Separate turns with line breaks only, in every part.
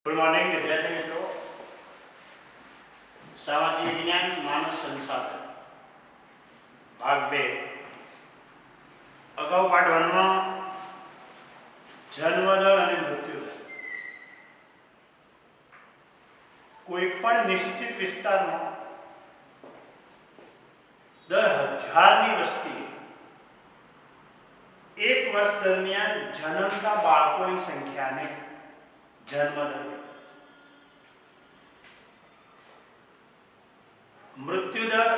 Good morning विद्यार्थी मित्रों। सामाजिक विज्ञान मानव संसाधन भाग 2 अगाऊ पाठ 1 में जन्मदर અને મૃત્યુદર કોઈપણ નિશ્ચિત વિસ્તારમાં દર હજારની વસ્તીએ એક વર્ષ દરમિયાન જન્મતા બાળકોની સંખ્યાને જન્મદર मृत्युदर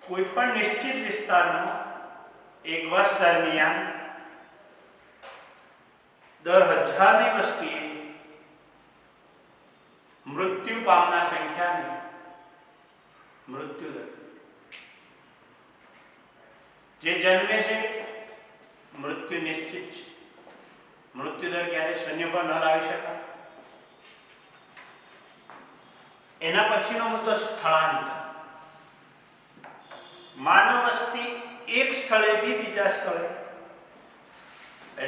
कोईपण निश्चित विस्तार में एक वर्ष दरमियान दर हजार वस्ती मृत्यु पामना संख्या ने मृत्युदर जे जन्मे से मृत्यु निश्चित है। मृत्युदर क्यारे शून्य पर न लावी शकाय। एना पछीनो मुद्दो स्थळांतर। मानव वस्ती एक स्थळेथी बीजा स्थळे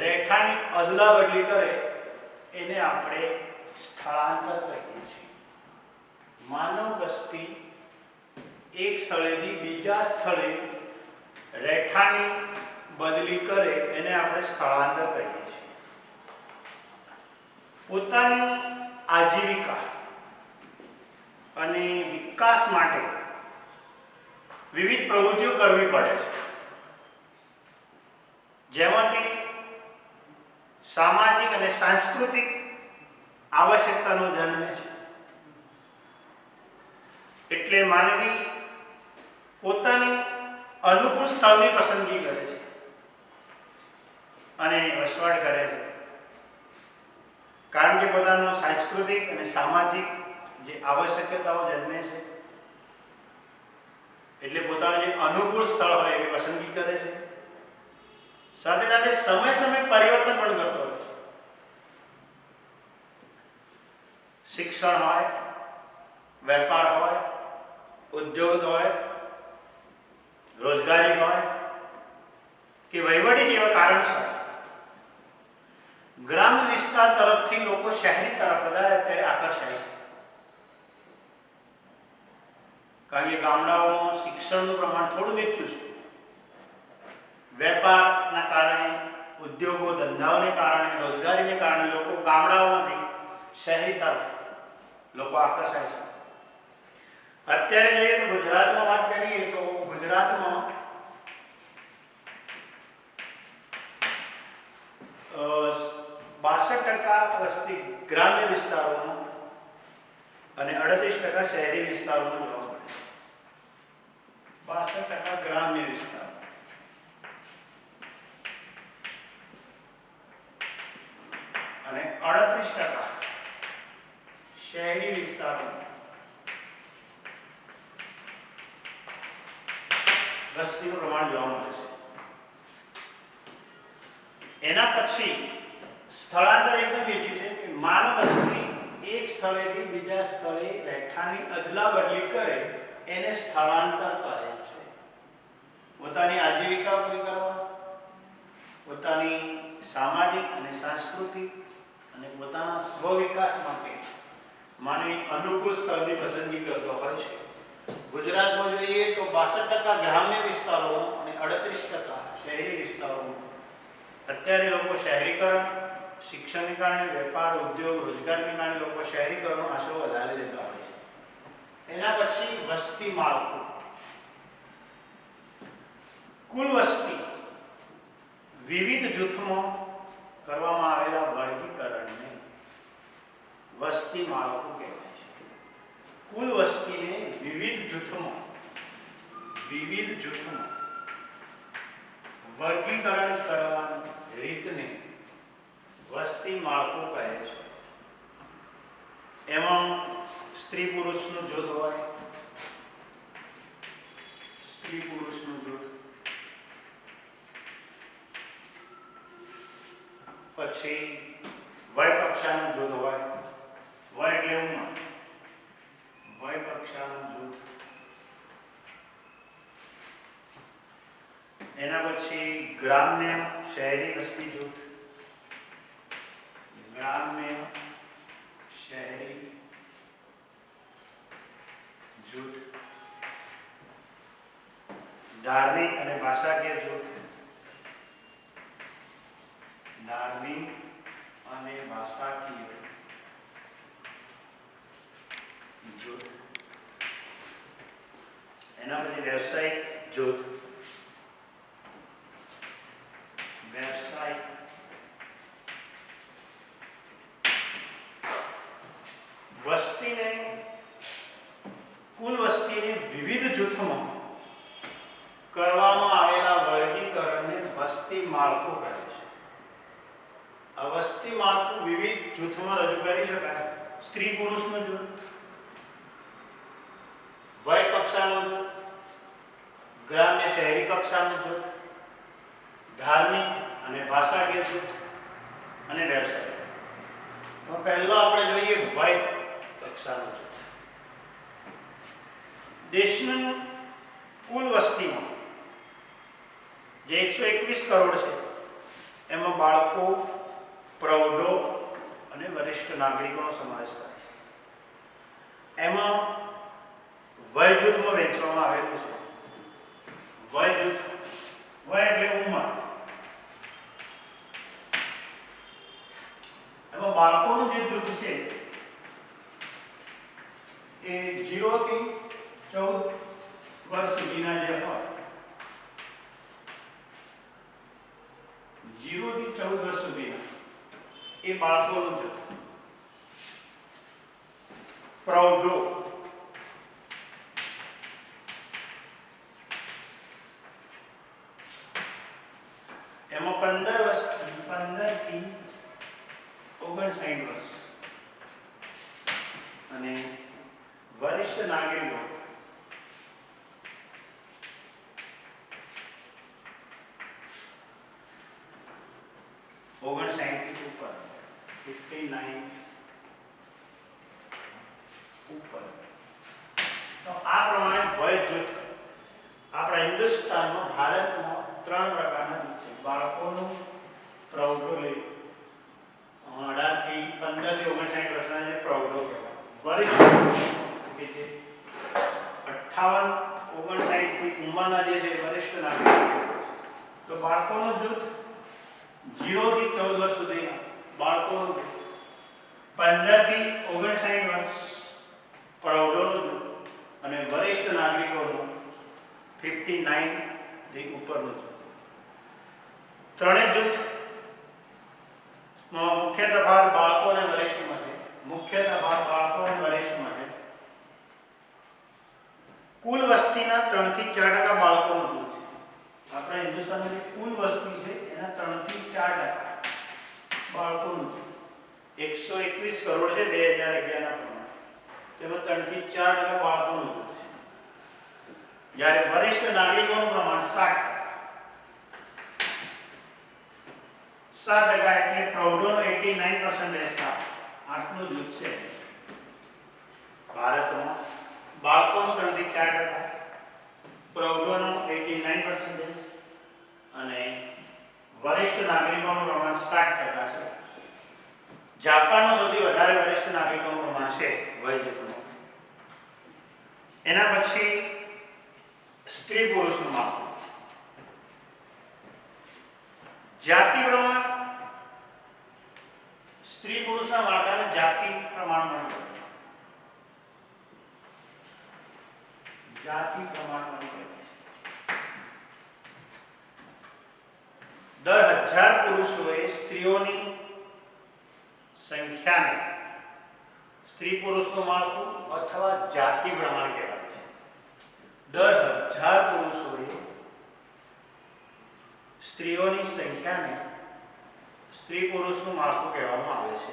रेखानी अदला बदली करे एने आपणे स्थळांतर कहीए छीए। मानव वस्ती एक स्थळेथी बीजा स्थळे रेखानी बदली करे एने आपणे स्थळांतर कहीए छीए। पोतानी आजीविका અને વિકાસ માટે વિવિધ પ્રવૃત્તિઓ કરવી પડે છે, જેમાંથી સામાજિક અને સાંસ્કૃતિક આવશ્યકતાનો જન્મે છે। એટલે માનવી પોતાની અનુકૂળ સ્થળની પસંદગી કરે છે અને વસવાટ કરે છે, કારણ કે પોતાનો સાંસ્કૃતિક અને સામાજિક જે આવશ્યકતાઓ જન્મે છે એટલે પોતાનું જે અનુકૂળ સ્થળ હોય એની પસંદગી કરે છે। સાથે સાથે સમય સમય પરિવર્તન પણ કરતો હોય છે। શિક્ષણ હોય, વેપાર હોય, ઉદ્યોગ હોય, રોજગારી હોય કે વહીવટી જેવા કારણસર ગ્રામ્ય વિસ્તાર તરફથી લોકો શહેરી તરફ વધારે અત્યારે આકર્ષાય છે, કારણ કે ગામડાઓમાં શિક્ષણનું પ્રમાણ થોડું નીચું છે। વેપારના કારણે, ઉદ્યોગો ધંધાઓને કારણે, રોજગારીને કારણે લોકો ગામડાઓમાંથી શહેરી તરફ લોકો આકર્ષાય છે। અત્યારે જોઈએ તો ગુજરાતમાં વાત કરીએ તો ગુજરાતમાં 62% વસ્તી ગ્રામ્ય વિસ્તારોમાં અને 38% શહેરી વિસ્તારોમાં જોવા મળે છે। 62% ગ્રામ્ય વિસ્તાર અને 38% શહેરી વિસ્તારોમાં વસ્તીનું પ્રમાણ જોવા મળે છે। એના પછી સ્થળાંતર એકદમ બીજું છે કે માનવ વસ્તી एक स्थळेથી બીજા સ્થળે રહેઠાણની અદલા બદલી કરે એને સ્થળાંતર કહે છે। પોતાની આજીવિકા પૂરી કરવા, પોતાની સામાજિક અને સાંસ્કૃતિક અને પોતાના સ્વવિકાસ માટે માનવી અનુકૂળ સ્થળની પસંદગી કરતો હોય છે। ગુજરાતમાં જોઈએ તો 62% ગ્રામ્ય વિસ્તારોમાં અને 38% શહેરી વિસ્તારોમાં અત્યારે લોકો શહેરીકરણ, शिक्षण के कारण, व्यापार, उद्योग, रोजगार के कारण लोग शहरीकरण आशरो वधारे देता होय छे। एना पछी वस्ती माळखुं। कुल वस्ती विविध जूथमां करवामां आवेला वर्गीकरणने वस्ती माळखुं कहेवाय छे। कुल वस्तीने विविध जूथमां वर्गीकरण करवानी रीतने वस्ती माळखुं कहे छे। एमां स्त्री पुरुषनुं जूथ होय, स्त्री पुरुषनुं जूथ, पछी वय कक्षानुं जूथ होय। वय એટલે ઉંમર, वय कक्षानुं जूथ। एना पछी ग्राम्य शहरी वस्ती जूथ, ग्राम्य ધાર્મિક અને ભાષાકીય જૂથ, ધાર્મિક અને ભાષાકીય જૂથ. એના પછી વ્યવસાયિક જૂથ, વ્યવસાય વસ્તીને, કુલ વસ્તીને વિવિધ જૂથોમાં કરવામાં આવેલા વર્ગીકરણને વસ્તી માળખું કહે છે. આ વસ્તી માળખું વિવિધ જૂથોમાં રજૂ કરી શકાય. સ્ત્રી પુરુષનું જૂથ, વય કક્ષાનું જૂથ, ગ્રામ્ય શહેરી કક્ષાનું જૂથ, ધાર્મિક અને ભાષાકીય જૂથ અને વ્યવસાય. પહેલો આપણે જોઈએ વય કક્ષાનું જૂથ. દેશની કુલ વસ્તીમાં જે 121 કરોડ છે એમાં બાળકો, પ્રૌઢો અને વરિષ્ઠ નાગરિકોનો સમાવેશ થાય છે. એમાં વય જૂથમાં વહેંચવામાં આવેલું છે. વય જૂથ, વય એટલે ઉંમર. એમાં બાળકોનું જે જૂથ છે એ 0 થી 14 વર્ષ સુધીના જે હોય, 0 થી 14 વર્ષ સુધીના એ બાળકોનું જૂથ. પ્રૌઢો, એમાં 15 થી 59 વર્ષ અને વરિષ્ઠ નાગરિકો 59 થી ઉપર, 59 ઉપર. તો આ પ્રમાણે વય જૂથ આપણા હિન્દુસ્તાનમાં, ભારતમાં 3 પ્રકારના જૂથ છે. બાળકોનું, પ્રૌઢો લઈ 18 થી 15 થી 59 વર્ષના જે પ્રૌઢો કહેવાય. વરિષ્ઠ કે જે 58 59 થી ઉંમરના જે છે વરિષ્ઠ નાગરિકો. તો બાળકોનું જૂથ 0 થી 14 વર્ષ સુધીના બાળકોનું જૂથ, 15 થી 59 વર્ષ પ્રૌઢોનું જૂથ અને વરિષ્ઠ નાગરિકોનું 59 થી ઉપરનું જૂથ. ત્રણેય જૂથ મુખ્ય તફાવત બાળકો અને વરિષ્ઠમાં છે. મુખ્ય તફાવત બાળકો અને વરિષ્ઠમાં છે. કુલ વસ્તીના 3 થી 4% બાળકોનું જૂથ છે. આપણા હિન્દુસ્તાનની જે કુલ વસ્તી છે એના 3 થી 4% બાળકોનું જૂથ. 121 કરોડ છે 2011 ના પ્રમાણે. તેમાં 3 થી 4% બાળકોનું જૂથ છે. જ્યારે વરિષ્ઠ નાગરિકોનું પ્રમાણ 7%. 7% એટલે પ્રૌઢોનો 89% આટલું જૂથ છે ભારતમાં. બાળકોનું 3 થી 4%, પ્રૌઢોનો 89% અને વરિષ્ઠ નાગરિકોનું પ્રમાણ 60% છે. જાપાનમાં સૌથી વધારે વરિષ્ઠ નાગરિકોનું પ્રમાણ છે વય જૂથમાં. એના પછી સ્ત્રી પુરુષનું માળખું. જાતિ પ્રમાણ, સ્ત્રી પુરુષના માળખાને જાતિ પ્રમાણમાં કહેવાય. જાતિ પ્રમાણમાં કહેવાય. દર 1000 પુરુષોએ સ્ત્રીઓની સંખ્યાને સ્ત્રી પુરુષનું માળખું અથવા જાતિ પ્રમાણ કહેવાય છે. દર 1000 પુરુષોએ સ્ત્રીઓની સંખ્યાને સ્ત્રી પુરુષનું માળખું કહેવામાં આવે છે.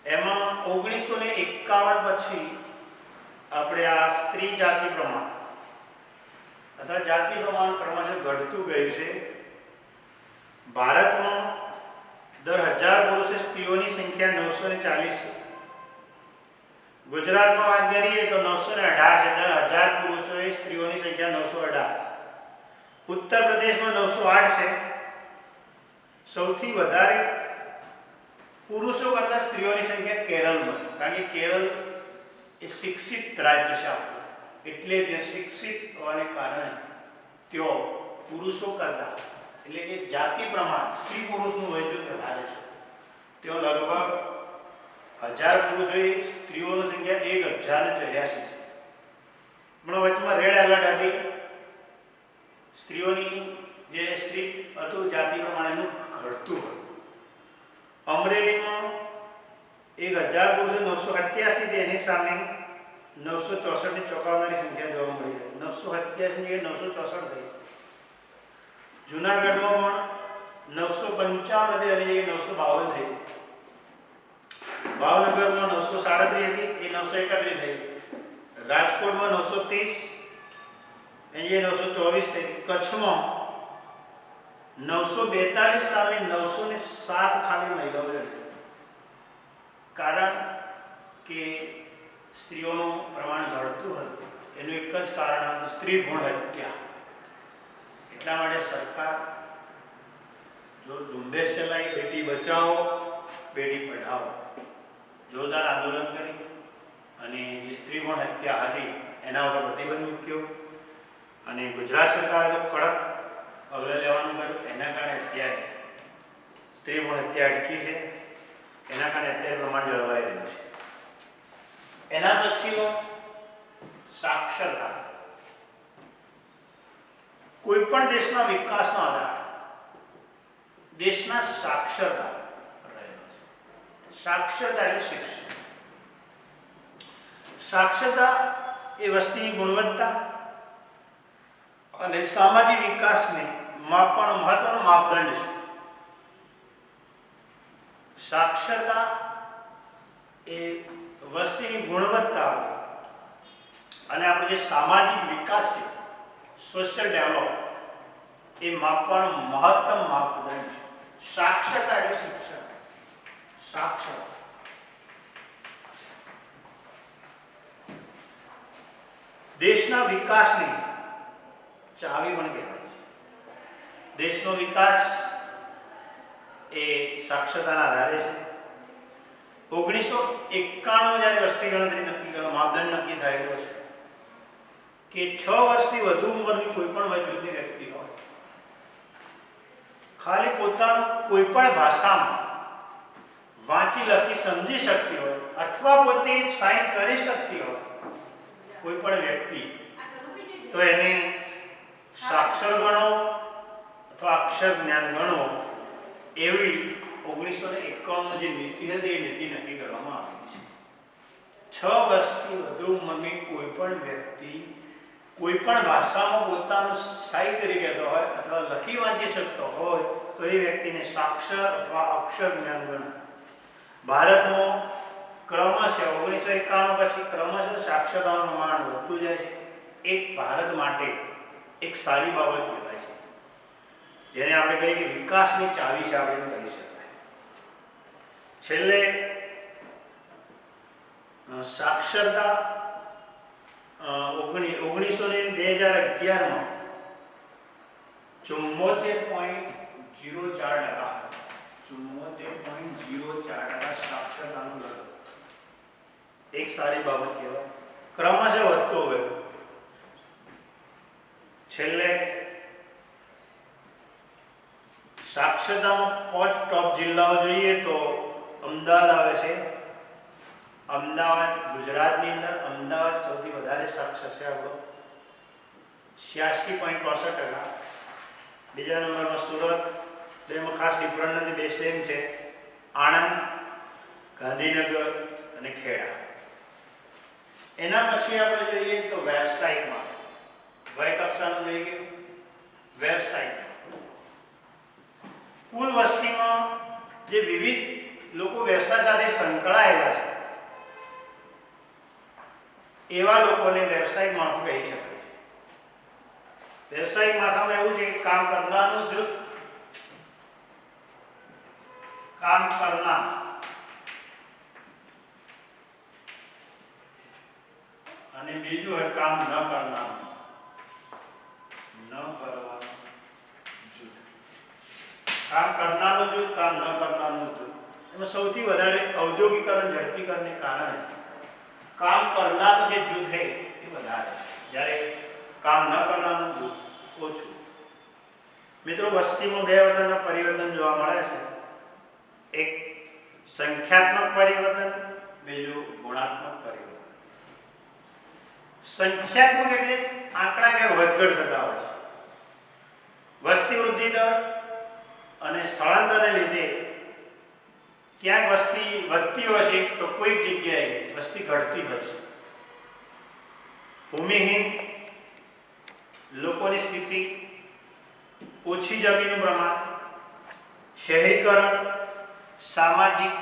એમાં 1951 પછી આપણે આ સ્ત્રી જાતિ પ્રમાણ અથવા જાતિ પ્રમાણ ક્રમશઃ ઘટતું ગયું છે. ભારતમાં દર 1000 પુરુષે સ્ત્રીઓની સંખ્યા 940 છે. ગુજરાતમાં વાત કરીએ તો 918 છે. દર 1000 પુરુષોએ સ્ત્રીઓની સંખ્યા 918. ઉત્તર પ્રદેશમાં 908 છે. સૌથી વધારે પુરુષો કરતાં સ્ત્રીઓની સંખ્યા કેરળમાં છે, કારણ કે કેરળ એ શિક્ષિત રાજ્ય છે. એટલે તે શિક્ષિત હોવાને કારણે તેઓ પુરુષો કરતા એટલે કે જાતિ પ્રમાણ સ્ત્રી પુરુષનું વૈધું વધારે છે. તેઓ લગભગ 1000 પુરુષો સ્ત્રીઓની સંખ્યા 1083 છે. હમણાં વચમાં રેડ એલર્ટ હતી સ્ત્રીઓની જે સ્ત્રી હતું જાતિ પ્રમાણે એનું ઘટતું હતું. અમરેલીમાં 1000 પુરુષો 987 હતી, એની સામે 964 ની ચોંકાવનારી સંખ્યા જોવા મળી હતી. 987 ની 964 થઈ. જૂનાગઢમાં પણ 955 હતી અને એ 952 થઈ. ભાવનગરમાં 937 હતી, એ 931 થઈ. રાજકોટમાં 930 અને એ 924 થઈ. કચ્છમાં 942 સામે 907 ખાલી મહિલાઓ લડી. કારણ કે સ્ત્રીઓનું પ્રમાણ ઘટતું હતું. એનું એક જ કારણ હતું સ્ત્રી ભ્રૂણ હત્યા. એટલા માટે સરકાર જો ઝુંબેશ ચલાવી બેટી બચાવો બેટી પઢાઓ જોરદાર આંદોલન કરી અને જે સ્ત્રી ભ્રૂણ હત્યા હતી એના ઉપર પ્રતિબંધ મૂક્યો અને ગુજરાત સરકારે તો કડક પગલાં લેવાનું કર્યું. એના કારણે અત્યારે સ્ત્રી ભ્રૂણ હત્યા અટકી છે. એના કારણે અત્યારે પ્રમાણ જળવાઈ રહ્યું છે. એના પછીનો સાક્ષરતા. કોઈ પણ દેશના વિકાસનો આધાર દેશના સાક્ષરતા રહેલો છે. સાક્ષરતા એટલે શિક્ષણ. સાક્ષરતા એ વસ્તીની ગુણવત્તા અને સામાજિક વિકાસને માપવાનો મહત્વનો માપદંડ છે. સાક્ષરતા એ વસ્તીની ગુણવત્તા અને આપણો જે સામાજિક વિકાસ છે સોશિયલ ડેવલપ એ માપવાનો મહત્તમ માપદંડ છે. સાક્ષરતા એટલે શિક્ષણ. સાક્ષરતા દેશના વિકાસની ચાવી પણ કહેવાય છે. દેશનો વિકાસ એ સાક્ષરતાના આધારે છે. 1991 જ્યારે વસ્તી ગણતરી નક્કી કરવા માપદંડ નક્કી થયેલો છે કે 6 વર્ષથી વધુ ઉંમરની કોઈ પણ વય જૂથની વ્યક્તિ હોય ખાલી પોતાનું કોઈ પણ ભાષામાં વાંચી લખી સમજી શકતી હોય અથવા પોતે સાઇન કરી શકતી હોય કોઈ પણ વ્યક્તિ તો એને સાક્ષર ગણો અથવા અક્ષર જ્ઞાન ગણો એવી 1991 જે નીતિ હતી એ નીતિ નક્કી કરવામાં આવેલી છે. 6 વર્ષથી વધુ ઉંમરની કોઈ પણ વ્યક્તિ કોઈ પણ ભાષામાં પોતાનું સ્થાયી કરી લેતો હોય અથવા લખી વાંચી શકતો હોય તો એ વ્યક્તિને સાક્ષર અથવા અક્ષર જ્ઞાન ગણાય. ભારતમાં ક્રમશઃ 1991 પછી ક્રમશઃ સાક્ષરતાનું પ્રમાણ વધતું જાય છે. એક ભારત માટે એક સારી બાબત કહેવાય છે, જેને આપણે કહીએ કે વિકાસની ચાવી છે આપણે કહી શકાય. છેલ્લે સાક્ષરતા 2011માં 74.04% સાક્ષરતાનો દર. એક સારી બાબત કહેવાય. ક્રમશઃ વધતો ગયો. છેલ્લે સાક્ષરતામાં 5 ટોપ જિલ્લાઓ જોઈએ તો અમદાવાદ આવે છે. અમદાવાદ ગુજરાતની અંદર અમદાવાદ સૌથી વધારે સાક્ષર છે આપણો 86.65%. બીજા નંબરમાં સુરત, બેમાં ખાસ ડિફરન્ટ નથી, બે સેમ છે. આણંદ, ગાંધીનગર અને ખેડા. એના પછી આપણે જોઈએ તો વ્યવસાયિકમાં વય કક્ષાનું જોઈએ કે વ્યવસાયિક કુલ વસ્તીમાં જે વિવિધ લોકો વ્યવસાય સાથે સંકળાયેલા છે એવા લોકોને વ્યવસાયિક માળખું કહી શકાય છે. વ્યવસાયિક માળખામાં એવું છે કે કામ કરનારનું જૂથ, કામ કરનાર અને બીજું હોય કામ ન કરનાર, ન કરવાનું જૂથ. કામ કરનારનું જૂથ, કામ ન કરનારનું જૂથ. એમાં સૌથી વધારે ઔદ્યોગિકરણ ઝડપીકરણને કારણે કામ કરનારનું જે જૂથ છે એ વધારે છે. જ્યારે કામ ન કરનારનું જૂથ ઓછું. મિત્રો, વસ્તીમાં બે પ્રકારના પરિવર્તન જોવા મળે છે. એક સંખ્યાત્મક પરિવર્તન, બીજું ગુણાત્મક પરિવર્તન. સંખ્યાત્મક એટલે આંકડા કે વધઘટ થતા હોય છે. વસ્તી વૃદ્ધિ દર અને સ્થળાંતરને લીધે ક્યાંક વસ્તી વધતી હોય છે તો કોઈક જગ્યાએ વસ્તી ઘટતી હોય છે. ભૂમિહીન લોકોની સ્થિતિ, ઓછી જમીનનું પ્રમાણ, શહેરીકરણ, સામાજિક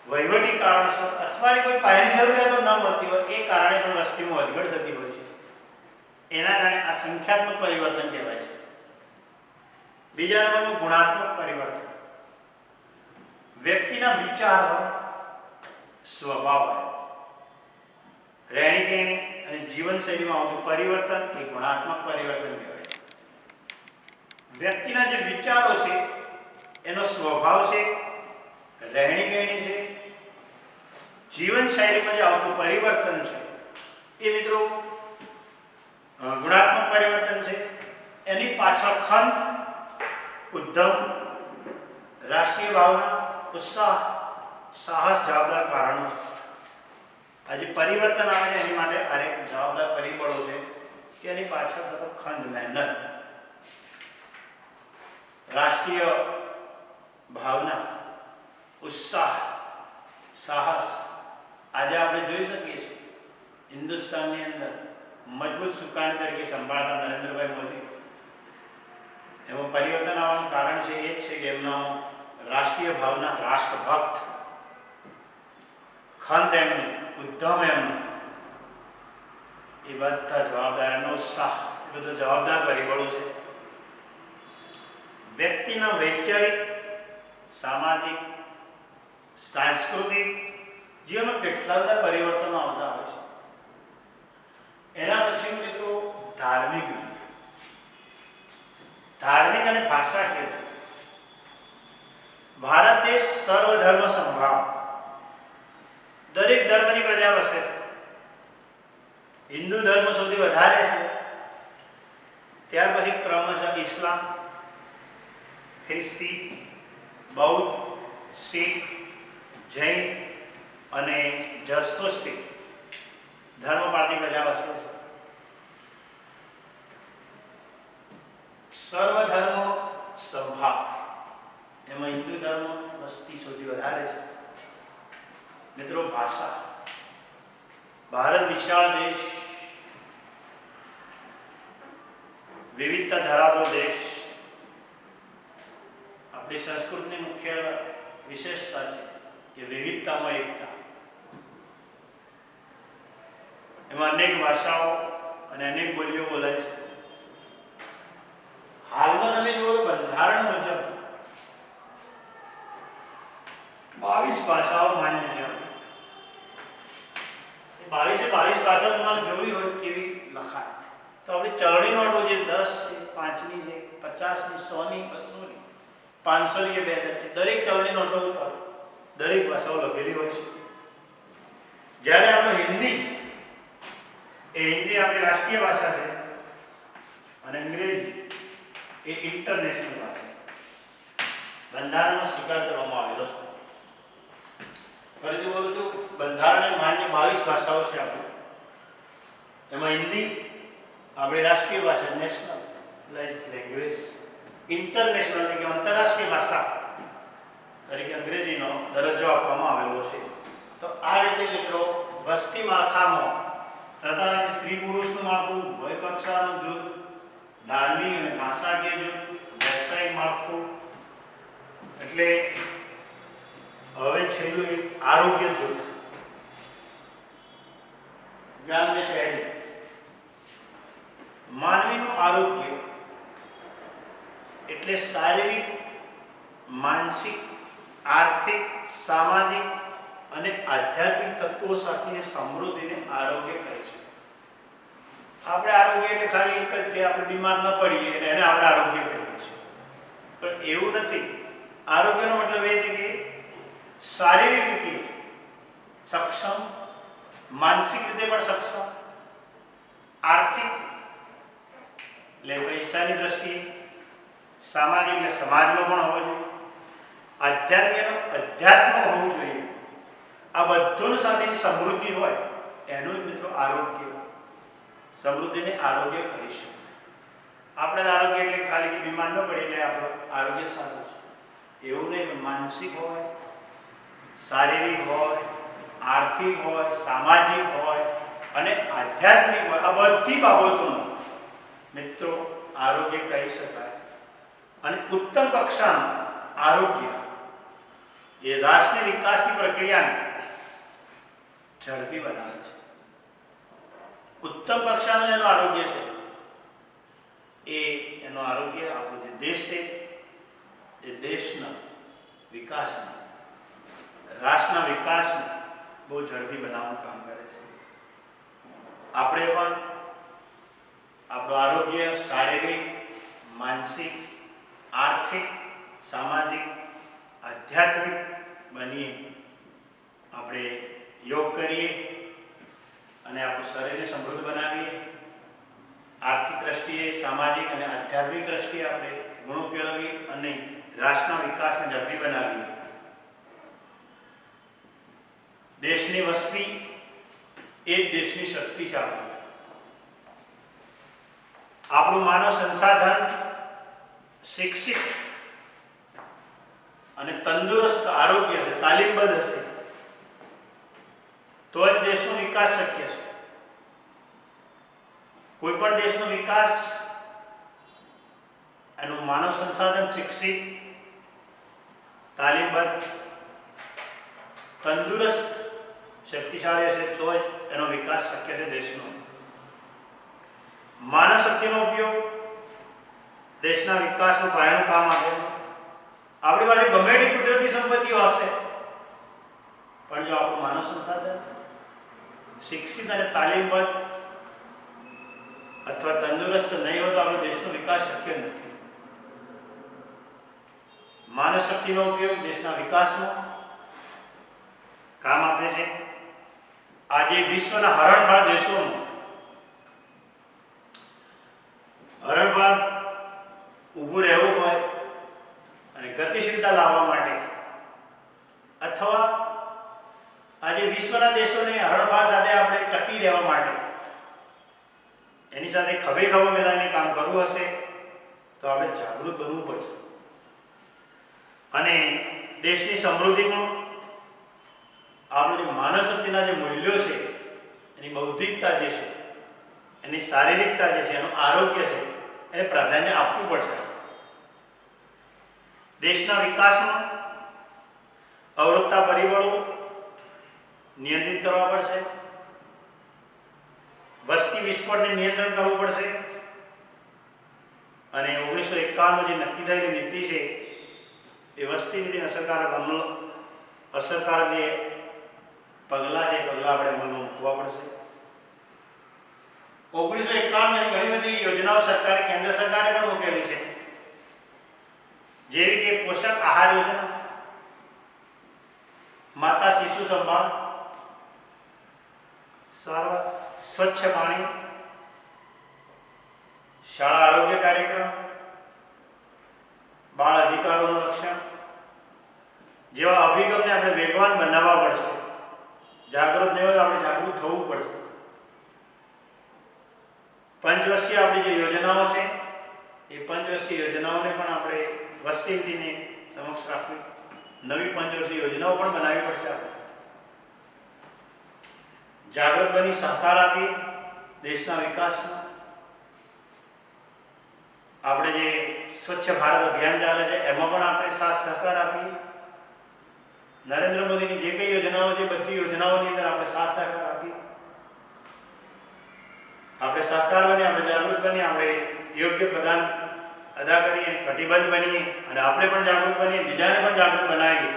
વહીવટી કારણસર અથવા કોઈ પાયાની જરૂરિયાતો ન મળતી હોય એ કારણે પણ વસ્તીમાં વધઘટ થતી હોય છે. એના કારણે આ સંખ્યાત્મક પરિવર્તન કહેવાય છે. બીજા નંબરનું ગુણાત્મક પરિવર્તન. વ્યક્તિના વિચાર હોય, સ્વભાવ હોય, રહેણીકહેણી અને જીવનશૈલીમાં આવતું પરિવર્તન એ ગુણાત્મક પરિવર્તન કહેવાય છે. વ્યક્તિના જે વિચારો છે, એનો સ્વભાવ છે, રહેણીકહેણી છે, જીવનશૈલીમાં જે આવતું પરિવર્તન છે એ મિત્રો ગુણાત્મક પરિવર્તન છે. એની પાછળ ખંત, ઉદ્યમ, રાષ્ટ્રીય ભાવના, ઉત્સાહ, સાહસ જવાબદાર કારણો છે. આજે પરિવર્તન આવે છે એની માટે અનેક જવાબદાર પરિબળો છે કે એની પાછળ થતો ખંત, મહેનત, રાષ્ટ્રીય ભાવના, ઉત્સાહ, સાહસ. આજે આપણે જોઈ શકીએ છીએ હિન્દુસ્તાનની અંદર મજબૂત સુકાની તરીકે સંભાળતા નરેન્દ્રભાઈ મોદી, એમાં પરિવર્તન આવવાનું કારણ છે એ જ છે કે એમનો રાષ્ટ્રીય ભાવના, રાષ્ટ્રભક્ત, ખંત એમની, ઉદ્યમ એમનો, એ બધા જવાબદાર, એમનો ઉત્સાહ, એ બધા જવાબદાર પરિબળો છે. વ્યક્તિના વૈચારિક, સામાજિક, સાંસ્કૃતિક જીવનમાં કેટલા બધા પરિવર્તનો આવતા હોય છે. એના પછી મિત્રો ધાર્મિક જૂથ, ધાર્મિક અને ભાષાકીય જૂથ. ભારત દેશ સર્વધર્મ સમભાવ, દરેક ધર્મની પ્રજા વસે છે. હિન્દુ ધર્મ સૌથી વધારે છે, ત્યાર પછી ક્રમશઃ ઇસ્લામ, ખ્રિસ્તી, બૌદ્ધ, શીખ, જૈન અને જરસ્તોસ્તી ધર્મ પાળતી પ્રજા વસે છે. સર્વધર્મ સમભાવ, એમાં હિન્દુ ધર્મ વસ્તી સૌથી વધારે છે. મિત્રો, ભાષા. ભારત વિશાળ દેશ, વિવિધતા ધરાવતો દેશ. આપણી સંસ્કૃતિની મુખ્ય વિશેષતા છે કે વિવિધતામાં એકતા. એમાં અનેક ભાષાઓ અને અનેક બોલીઓ બોલાય છે. હાલમાં તમે જુઓ તો બંધારણ મુજબ 22 ભાષાઓ માન્ય છે. 22 ભાષા તમારે જોવી હોય કેવી લખાય તો આપણી ચલણી નોટો જે 10 છે, 5ની છે, 50ની, 100ની, 200ની, 500ની કે 2000, દરેક ચલણી નોટો ઉપર દરેક ભાષાઓ લખેલી હોય છે. જ્યારે આપણે હિન્દી, એ હિન્દી આપણી રાષ્ટ્રીય ભાષા છે અને અંગ્રેજી એ ઇન્ટરનેશનલ ભાષા બંધારણમાં સ્વીકાર કરવામાં આવેલો છે. ફરીથી બોલું છું, બંધારણે માન્ય 22 ભાષાઓ છે આપણી. એમાં હિન્દી આપણી રાષ્ટ્રીય ભાષા, નેશનલ લેંગ્વેજ, ઇન્ટરનેશનલ એટલે કે આંતરરાષ્ટ્રીય ભાષા તરીકે અંગ્રેજીનો દરજ્જો આપવામાં આવેલો છે. તો આ રીતે મિત્રો વસ્તી માળખામાં તથા સ્ત્રી પુરુષનું માળખું, વય કક્ષાનું જૂથ, ધાર્મિક અને ભાષાકીય જૂથ, વ્યવસાયિક માળખું, એટલે હવે છેલ્લું એક આરોગ્ય જૂથ. ગ્રામ્ય શહેરી. માનવીનું આરોગ્ય એટલે શારીરિક, માનસિક, આર્થિક, સામાજિક અને આધ્યાત્મિક તત્વો સાથેની સમૃદ્ધિને આરોગ્ય કહે છે. આપણે આરોગ્ય એટલે ખાલી એક જ કે આપણે બીમાર ન પડીએ એટલે એને આપણે આરોગ્ય કહીએ છીએ, પણ એવું નથી. આરોગ્યનો મતલબ એ છે કે શારીરિક રીતે સક્ષમ, માનસિક રીતે પણ સક્ષમ, આર્થિક એટલે પૈસાની દ્રષ્ટિએ, સામાજિક એટલે સમાજમાં પણ હોવો જોઈએ, આધ્યાત્મિક અધ્યાત્મ હોવું જોઈએ. આ બધું સાથેની સમૃદ્ધિ હોય એનું જ મિત્રો આરોગ્ય. સમૃદ્ધિને આરોગ્ય કહી શકાય. આપણે આરોગ્ય એટલે ખાલી કે બીમાર ન પડી એટલે આપણું આરોગ્ય સારું છે એવું નહીં. માનસિક હોય, શારીરિક હોય, આર્થિક હોય, સામાજિક હોય અને આધ્યાત્મિક હોય, આ બધી બાબતોનું મિત્રો આરોગ્ય કહી શકાય. અને ઉત્તમ કક્ષાનું આરોગ્ય એ રાષ્ટ્રીય વિકાસની પ્રક્રિયાને ઝડપી બનાવે છે. ઉત્તમ કક્ષાનું જેનું આરોગ્ય છે એનું આરોગ્ય આપણો જે દેશ છે એ દેશના વિકાસને, રાષ્ટ્રના વિકાસને બહુ ઝડપી બનાવવાનું કામ કરે છે. આપણે પણ આપણું આરોગ્ય શારીરિક, માનસિક, આર્થિક, સામાજિક, આધ્યાત્મિક બનીએ. આપણે યોગ કરીએ અને આપણું શરીરને સમૃદ્ધ બનાવીએ. આર્થિક દ્રષ્ટિએ, સામાજિક અને આધ્યાત્મિક દ્રષ્ટિએ આપણે ગુણો કેળવીએ અને રાષ્ટ્રના વિકાસને ઝડપી બનાવીએ. દેશની વસ્તી એ જ દેશની શક્તિ છે. આપણું માનવ સંસાધન શિક્ષિત અને તંદુરસ્ત આરોગ્ય છે, તાલીમબદ્ધ હશે તો જ દેશનો વિકાસ શક્ય છે. કોઈ પણ દેશનો વિકાસ એનું માનવ સંસાધન શિક્ષિત, તાલીમબદ્ધ, તંદુરસ્ત, શક્તિશાળી હશે તો જ એનો વિકાસ શક્ય છે દેશનો. માનવ શક્તિનો ઉપયોગ દેશના વિકાસનો પાયાનું કામ આપે છે. આપણી પાસે ગમે એટલી કુદરતી સંપત્તિઓ હશે પણ જો આપણું માનવ સંસાધન શિક્ષિત અને તાલીમબદ્ધ અથવા તંદુરસ્ત નહીં હોય તો આપણો દેશનો વિકાસ શક્ય નથી. માનવ શક્તિનો ઉપયોગ દેશના વિકાસમાં કામ આપે છે. આજે વિશ્વના હરણફાળ દેશોમાં હરણફાળ ઊભું રહેવું હોય અને ગતિશીલતા લાવવા માટે અથવા આજે વિશ્વના દેશોને હરણફાળ સાથે આપણે ટકી રહેવા માટે એની સાથે ખભે ખભો મિલાવીને કામ કરવું હશે તો આપણે જાગૃત બનવું પડશે. અને દેશની સમૃદ્ધિમાં આપણું જે માનવ શક્તિના જે મૂલ્યો છે, એની બૌદ્ધિકતા જે છે, એની શારીરિકતા જે છે, એનું આરોગ્ય છે, એને પ્રાધાન્ય આપવું પડશે. દેશના વિકાસમાં અવરોધતા પરિબળો નિયંત્રિત કરવા પડશે. વસ્તી વિસ્ફોટને નિયંત્રણ કરવું પડશે. અને 1951 જે નક્કી થયેલી નીતિ છે એ વસ્તી નીતિને અસરકારક જે પગલાં છે પગલાં આપણે અમલમાં મૂકવા પડશે. 1951 ઘણી બધી યોજનાઓ સરકારે, કેન્દ્ર સરકારે પણ મૂકેલી છે, જેવી કે પોષક આહાર યોજના, માતા શિશુ સંભાળ, સારવાર, સ્વચ્છ પાણી, શાળા આરોગ્ય કાર્યક્રમ, બાળ અધિકારોનું રક્ષણ જેવા અભિગમને આપણે વેગવાન બનાવવા પડશે. જાગૃત નહીં હોય તો આપણે જાગૃત થવું પડશે. પંચવર્ષીય આપણી જે યોજનાઓ છે એ પંચવર્ષીય યોજનાઓને પણ આપણે વસ્તી નીતિને સમક્ષ રાખવી. નવી પંચવર્ષીય યોજનાઓ પણ બનાવવી પડશે. આપણે જાગૃત બની સહકાર આપી દેશના વિકાસમાં. આપણે જે સ્વચ્છ ભારત અભિયાન ચાલે છે એમાં પણ આપણે સાથ સહકાર આપીએ. નરેન્દ્ર મોદીની જે કઈ યોજનાઓ છે બધી યોજનાઓની અંદર આપણે સાથ સહકાર આપીએ. આપણે સહકાર બની, આપણે જાગૃત બની, આપણે યોગ્ય પ્રદાન અદા કરીએ, કટિબદ્ધ બનીએ અને આપણે પણ જાગૃત બનીએ, બીજાને પણ જાગૃત બનાવીએ.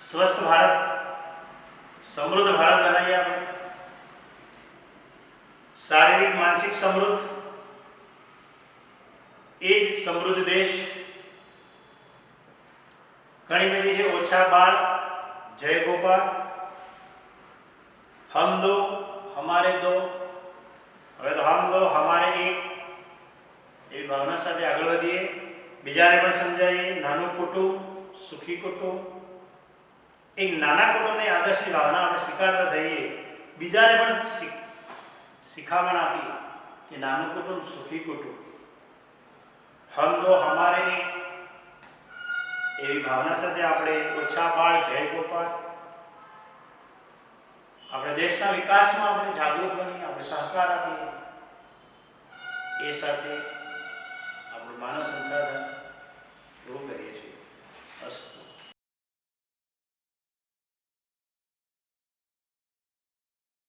સ્વસ્થ ભારત, સમૃદ્ધ ભારત બનાવીએ. આપણે શારીરિક માનસિક સમૃદ્ધ, એ જ સમૃદ્ધ દેશ. ઘણી બધી છે, ઓછા બાળ, જય ગોપાલ, હમ દો हमारे दो, હવે તો હમ દો હમારે એક એવી ભાવના સાથે આગળ વધીએ, બીજાને પણ સમજાવીએ. નાનું કુટુંબ, સુખી કુટુંબ, એક નાના કુટુંબની આદર્શની ભાવના આપણે સ્વીકારતા થઈએ, બીજાને પણ શિખામણ આપીએ કે નાનું કુટુંબ, સુખી કુટુંબ, હમ દો હમારે એક એવી ભાવના સાથે આપણે ઓછા પાળ જય ગોપાલ, આપણે દેશના વિકાસમાં આપણે જાગૃત બની આપણે સહકાર આપીએ. એ સાથે આપણું માનવ સંસાધન પૂરું કરીએ છીએ. અસ્તુ.